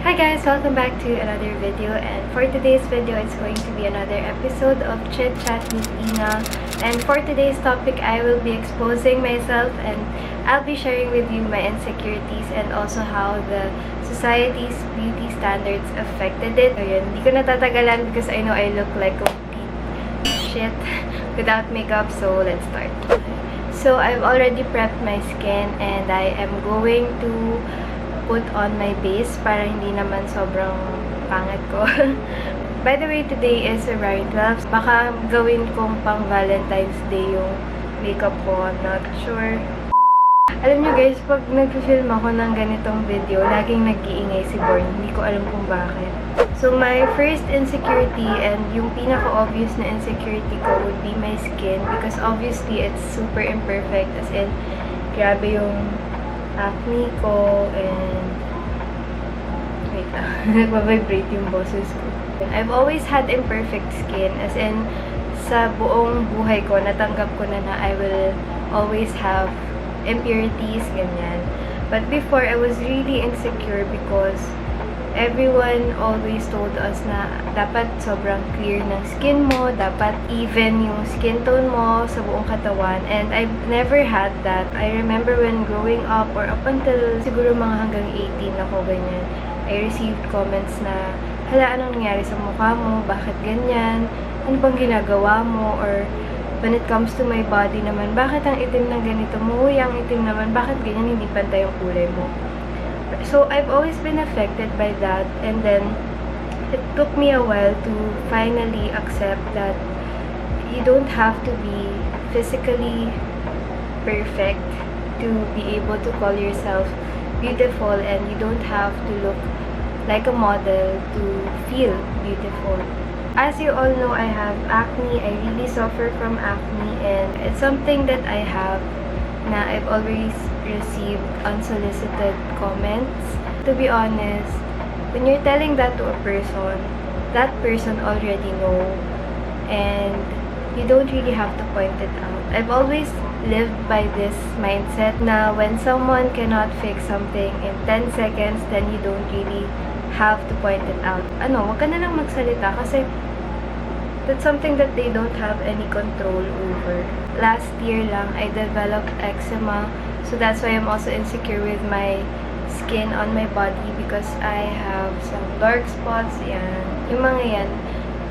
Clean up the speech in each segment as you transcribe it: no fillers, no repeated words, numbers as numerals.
Hi guys! Welcome back to another video, and for today's video, it's going to be another episode of Chitchat with Ina. And for today's topic, I will be exposing myself and I'll be sharing with you my insecurities and also how the society's beauty standards affected it. So yun, hindi ko natatagalan because I know I look like complete shit without makeup, so let's start. So I've already prepped my skin and I am going to put on my base para hindi naman sobrang pangit ko. By the way, today is February 12. Baka gawin kong pang Valentine's Day yung makeup ko. I'm not sure. Alam nyo guys, pag nag-film ako ng ganitong video, laging nag-iingay si Born. Hindi ko alam kung bakit. So my first insecurity and yung pinaka-obvious na insecurity ko would be my skin because obviously it's super imperfect. As in, grabe yung acne ko and wait nagpa-vibrate yung boses ko. I've always had imperfect skin, as in sa buong buhay ko natanggap ko na I will always have impurities, ganyan. But before, I was really insecure because everyone always told us na dapat sobrang clear ng skin mo, dapat even yung skin tone mo sa buong katawan. And I've never had that. I remember when growing up or up until siguro mga hanggang 18 ako, ganyan, I received comments na, hala, anong nangyari sa mukha mo? Bakit ganyan? Ano bang ginagawa mo? Or when it comes to my body naman, bakit ang itim ng ganito mo? Uy, ang itim naman, bakit ganyan? Hindi pantay yung kulay mo. So, I've always been affected by that, and then it took me a while to finally accept that you don't have to be physically perfect to be able to call yourself beautiful, and you don't have to look like a model to feel beautiful. As you all know, I have acne. I really suffer from acne, and it's something that I have na I've always received unsolicited comments. To be honest, when you're telling that to a person, that person already know, and you don't really have to point it out. I've always lived by this mindset na when someone cannot fix something in 10 seconds, then you don't really have to point it out. Wag ka na lang magsalita kasi that's something that they don't have any control over. Last year lang, I developed eczema. So that's why I'm also insecure with my skin on my body because I have some dark spots. Yan. Yung mga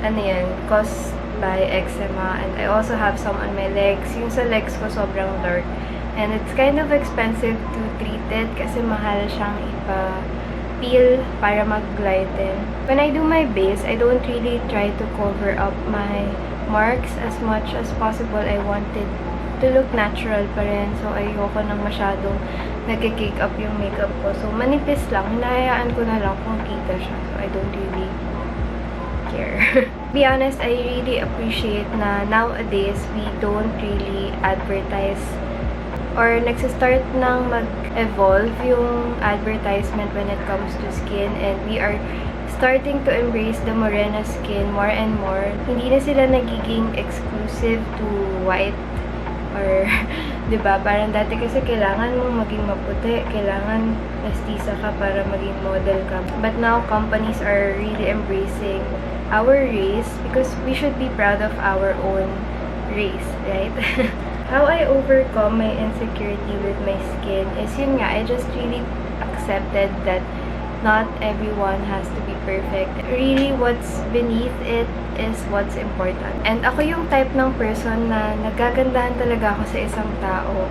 yan, caused by eczema. And I also have some on my legs. Yung sa legs ko sobrang dark. And it's kind of expensive to treat it kasi mahal siyang ipa-peel para mag-gliden. When I do my base, I don't really try to cover up my marks as much as possible. I wanted to look natural pa rin. So, ayoko nang masyadong nag-cake up yung makeup ko. So, manipis lang. Hinahayaan ko na lang kung kita siya. So, I don't really care. To be honest, I really appreciate na nowadays, we don't really advertise or nagsistart nang mag-evolve yung advertisement when it comes to skin, and we are starting to embrace the morena skin more and more. Hindi na sila nagiging exclusive to white or, diba? Parang dati kasi kailangan mong maging maputi, kailangan mestiza ka para maging model ka. But now, companies are really embracing our race because we should be proud of our own race, right? How I overcome my insecurity with my skin is yun nga, I just really accepted that not everyone has to be perfect. Really, what's beneath it is what's important. And ako yung type ng person na nagagandahan talaga ako sa isang tao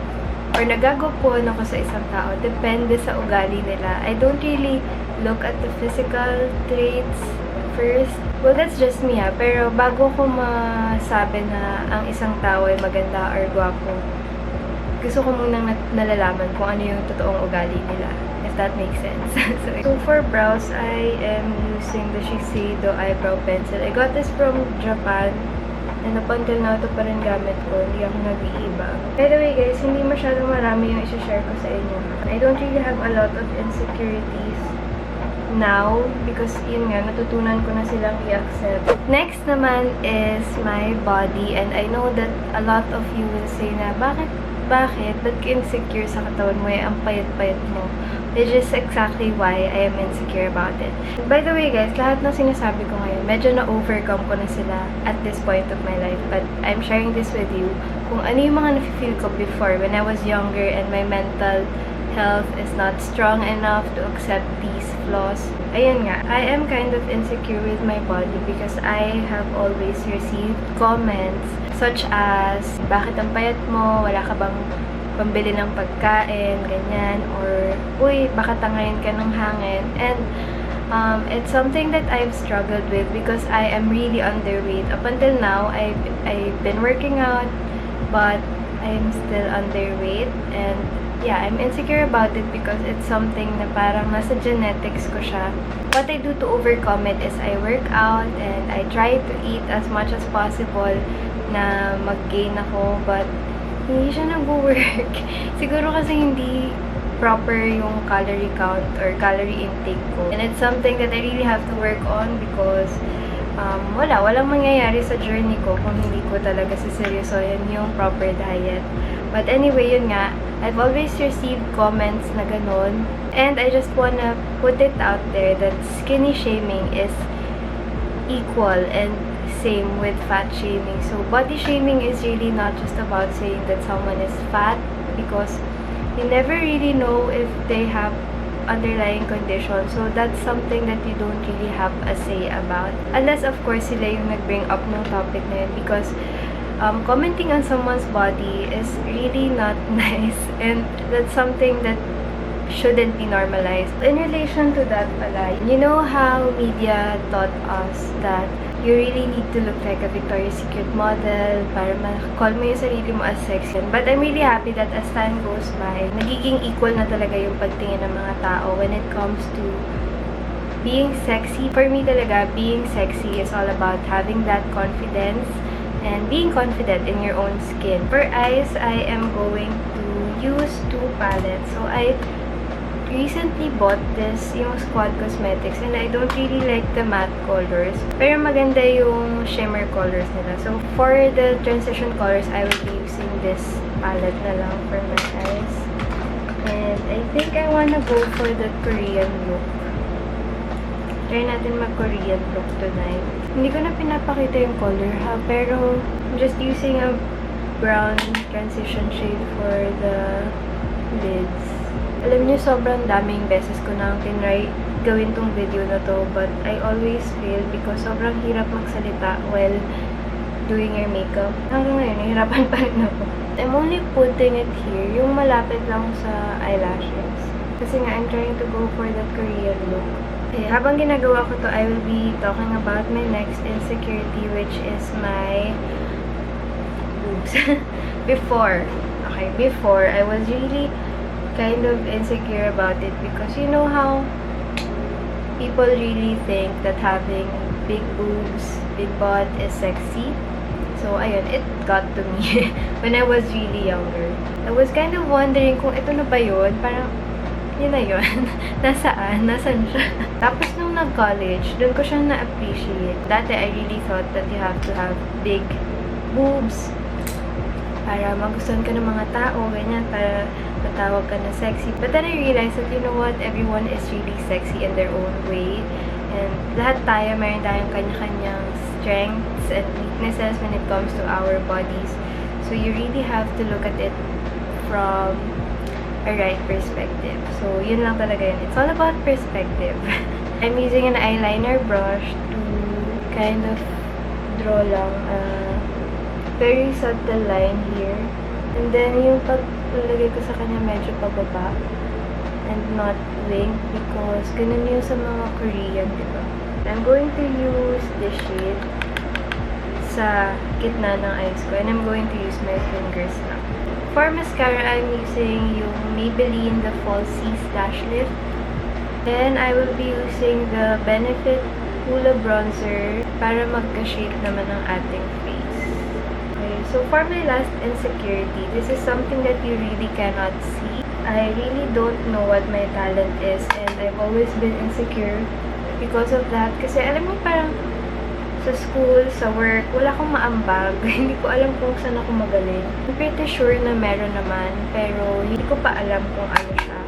or nagagupuan ako sa isang tao. Depende sa ugali nila. I don't really look at the physical traits first. Well, that's just me pero bago ko masabi na ang isang tao ay maganda or gwapo, gusto ko munang nalalaman kung ano yung totoong ugali nila. If that makes sense. So for brows, I am using the Shiseido eyebrow pencil. I got this from Japan. And up until now, ito pa rin gamit ko. Hindi ako nag-iiba. By the way guys, hindi masyadong marami yung isi-share ko sa inyo. I don't really have a lot of insecurities now because yun nga, natutunan ko na silang i-accept. Next naman is my body, and I know that a lot of you will say na, bakit bakit? Ba't ka insecure sa katawan mo? Ang payat-payat mo. Which is exactly why I am insecure about it. By the way guys, lahat ng sinasabi ko ngayon, medyo na-overcome ko na sila at this point of my life. But I'm sharing this with you kung ano yung mga nafe-feel ko before when I was younger and my mental health is not strong enough to accept these flaws. Ayan nga, I am kind of insecure with my body because I have always received comments such as, bakit ang payat mo? Wala ka bang pambili ng pagkain, ganyan, or, uy, baka tangayin ka ng hangin. And, it's something that I've struggled with because I am really underweight. Up until now, I've been working out, but I'm still underweight, and yeah, I'm insecure about it because it's something na parang nasa genetics ko siya. What I do to overcome it is I work out, and I try to eat as much as possible na mag-gain ako, but hindi siya nag-work. Siguro kasi hindi proper yung calorie count or calorie intake ko. And it's something that I really have to work on because walang mangyayari sa journey ko kung hindi ko talaga siseryosohin yung proper diet. But anyway, yun nga, I've always received comments na ganun. And I just wanna put it out there that skinny shaming is equal and same with fat shaming. So body shaming is really not just about saying that someone is fat, because you never really know if they have underlying condition. So that's something that you don't really have a say about. Unless of course sila yung nag-bring up ng topic na yun, because commenting on someone's body is really not nice, and that's something that shouldn't be normalized. In relation to that pala, you know how media taught us that you really need to look like a Victoria's Secret model para ma-call mo yung sarili mo as sexy. But I'm really happy that as time goes by, nagiging equal na talaga yung pagtingin ng mga tao when it comes to being sexy. For me talaga, being sexy is all about having that confidence and being confident in your own skin. For eyes, I am going to use 2 palettes. So I recently bought this, yung Squad Cosmetics, and I don't really like the matte colors. Pero maganda yung shimmer colors nila. So for the transition colors, I will be using this palette na lang for my eyes. And I think I wanna go for the Korean look. Try natin mag-Korean look tonight. Hindi ko na pinapakita yung color ha, pero I'm just using a brown transition shade for the lids. Alam niyo, sobrang daming beses ko nang tinry gawin tong video na to, but I always fail because sobrang hirap magsalita while doing your makeup. Hanggang ngayon, nahihirapan pa rin ako. I'm only putting it here, yung malapit lang sa eyelashes. Kasi nga, I'm trying to go for the Korean look. Okay, habang ginagawa ko to, I will be talking about my next insecurity, which is my boobs. Before, I was really kind of insecure about it because you know how people really think that having big boobs, big butt is sexy. So ayun, it got to me when I was really younger. I was kind of wondering kung ito na ba yun, parang yun na yun. Nasaan siya? Tapos nung nag-college, dun ko siya na-appreciate. Dati I really thought that you have to have big boobs para magustuhan ka ng mga tao, ganyan, para matawag ka na sexy. But then I realized that, you know what, everyone is really sexy in their own way. And lahat tayo, mayroon tayong kanya-kanyang strengths and weaknesses when it comes to our bodies. So you really have to look at it from a right perspective. So yun lang talaga yun. It's all about perspective. I'm using an eyeliner brush to kind of draw lang a very subtle line here. And then yung paglalagay ko sa kanya medyo pababa and not wing because ganun yung sa mga Korean, diba? I'm going to use this shade sa gitna ng eyes ko, and I'm going to use my fingers now. For mascara, I'm using yung Maybelline The Falsies Lash Lift. Then I will be using the Benefit Hoola Bronzer para magka-shape naman ng ating face. So for my last insecurity, this is something that you really cannot see. I really don't know what my talent is, and I've always been insecure because of that. Kasi alam mo, parang Sa school, sa work, wala akong maambag. Hindi ko alam kung saan ako magaling. I'm pretty sure na meron naman, pero hindi ko pa alam kung ano siya.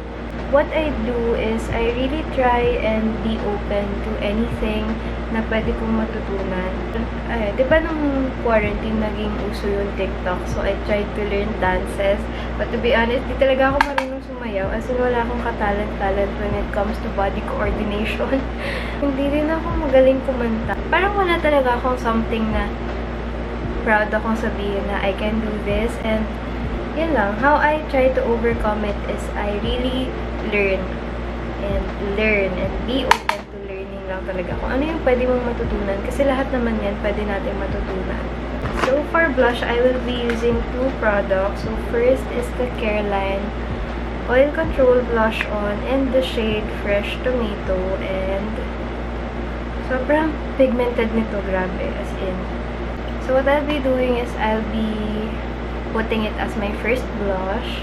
What I do is, I really try and be open to anything na pwede kong matutunan. Di ba nung quarantine, naging uso yung TikTok, so I tried to learn dances. But to be honest, di talaga ako marunong sumayaw, as in wala akong katalent-talent when it comes to body coordination. Hindi rin ako magaling kumanta. Parang wala talaga akong something na proud akong sabihin na I can do this, and yun lang. How I try to overcome it is I really learn and be open to learning lang talaga kung ano yung pwede mong matutunan, kasi lahat naman yan pwede natin matutunan. So for blush, I will be using 2 products. So first is the Careline Oil Control Blush On in the shade Fresh Tomato, and sobrang pigmented nito, grabe, as in. So what I'll be doing is I'll be putting it as my first blush.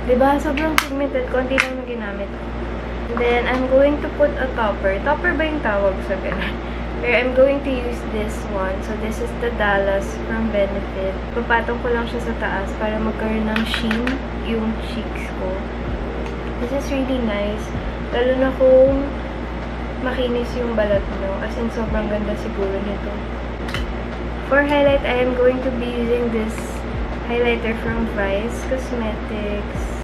Diba? Sobrang pigmented. Konti lang na ginamit ko. And then, I'm going to put a topper. Topper ba yung tawag sa ganun? Pero I'm going to use this one. So, this is the Dallas from Benefit. Papatong ko lang siya sa taas para magkaroon ng sheen yung cheeks ko. This is really nice. Lalo na kung makinis yung balat mo. As in, sobrang ganda siguro nito. For highlight, I am going to be using this highlighter from Vice Cosmetics.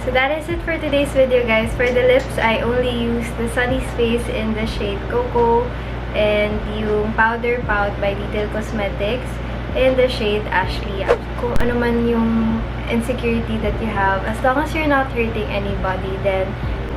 So that is it for today's video, guys. For the lips, I only used the Sunny Space in the shade Cocoa and yung Powder Pout by Detail Cosmetics in the shade Ashley. Kung ano man yung insecurity that you have, as long as you're not hurting anybody, then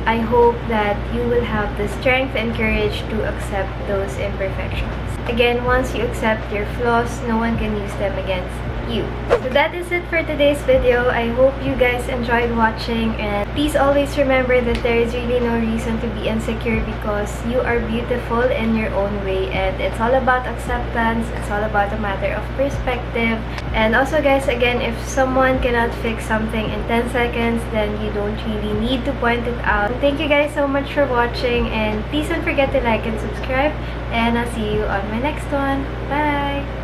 I hope that you will have the strength and courage to accept those imperfections. Again, once you accept your flaws, no one can use them against you. So that is it for today's video. I hope you guys enjoyed watching, and please always remember that there is really no reason to be insecure, because you are beautiful in your own way, and it's all about acceptance. It's all about a matter of perspective. And also, guys, again, if someone cannot fix something in 10 seconds, then you don't really need to point it out. Thank you guys so much for watching, and please don't forget to like and subscribe, and I'll see you on my next one. Bye!